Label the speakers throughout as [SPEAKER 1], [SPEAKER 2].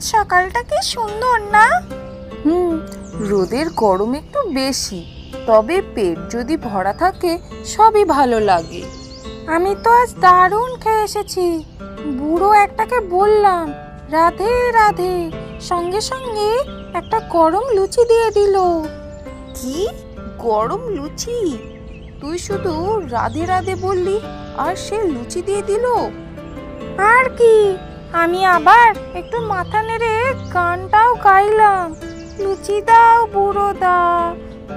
[SPEAKER 1] সকালটা কি সুন্দর না?
[SPEAKER 2] রোদের গরম একটু বেশি, তবে পেট যদি ভরা থাকে সবই ভালো লাগে।
[SPEAKER 1] আমি তো আজ দারুণ খেয়ে এসেছি। বুড়ো একটাকে বললাম রাধে রাধে, সঙ্গে সঙ্গে একটা গরম লুচি দিয়ে দিল।
[SPEAKER 2] কি গরম লুচি? তুই শুধু রাধে রাধে বললি আর সে লুচি দিয়ে দিল?
[SPEAKER 1] আর কি, আমি আবার একটু মাথা নেড়ে গানটাও গাইলাম, লুচি দাও বুড়ো দা,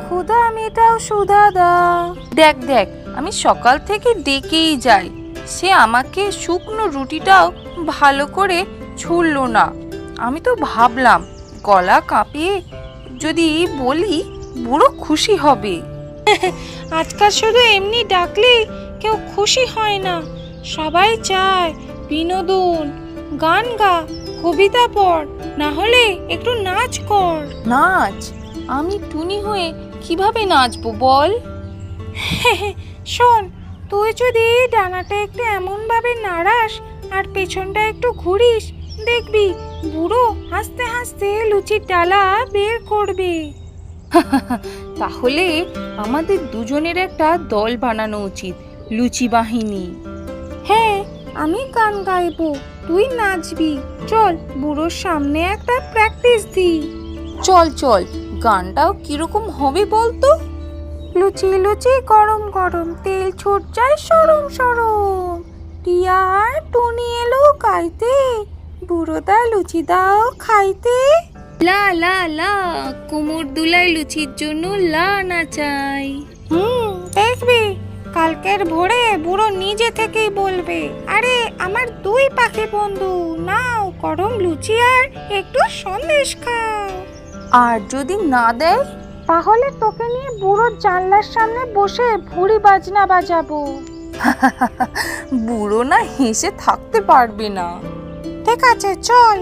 [SPEAKER 1] ক্ষুধা মেটাও সুধা দা।
[SPEAKER 2] দেখ দেখ, আমি সকাল থেকে ডেকেই যাই, সে আমাকে শুকনো রুটিটাও ভালো করে ছুঁড়ল না। আমি তো ভাবলাম গলা কাঁপিয়ে যদি বলি বুড়ো খুশি হবে।
[SPEAKER 1] আজকাল শুধু এমনি ডাকলে কেউ খুশি হয় না, সবাই চায় বিনোদন। গান গা, কবিতা পড়, না হলে একটু নাচ কর।
[SPEAKER 2] নাচ? আমি টুনি হয়ে কিভাবে নাচবো বল?
[SPEAKER 1] শোন, তুই যদি ডানাটা একটু এমন ভাবে নাড়াস আর পেছনটা একটু ঘুরিস, দেখবি বুড়ো হাসতে হাসতে লুচির ডালা বের করবে।
[SPEAKER 2] তাহলে আমাদের দুজনের একটা দল বানানো উচিত, লুচি বাহিনী।
[SPEAKER 1] হ্যাঁ, আমি গান গাইবো, তুই নাচবি। চল বুড়োর সামনে একটা প্র্যাকটিস দিই।
[SPEAKER 2] চল চল, গানটাও কিরকম হবে বলতো?
[SPEAKER 1] লুচি লুচি গরম গরম, তেল ছুট যায় সরম সরম, টিয়া আর টুনি এলো গাইতে, বুড়োদা লুচি দাও খাইতে।
[SPEAKER 2] লা লা লা, কোমর দুলাই লুচির জন্য লা নাচাই।
[SPEAKER 1] দেখবি কালকের ভোরে বুড়ো নিজে থেকেই বলবে, আরে আমার দুই পাখি বন্ধু, নাও গরম লুচি আর একটু সন্দেশ খাও।
[SPEAKER 2] আর যদি না দেয়?
[SPEAKER 1] তাহলে তোকে নিয়ে বুড়োর জানলার সামনে বসে ভুড়ি বাজনা বাজাবো।
[SPEAKER 2] বুড়ো না হেসে থাকতে পারবে না।
[SPEAKER 1] ঠিক আছে, চল।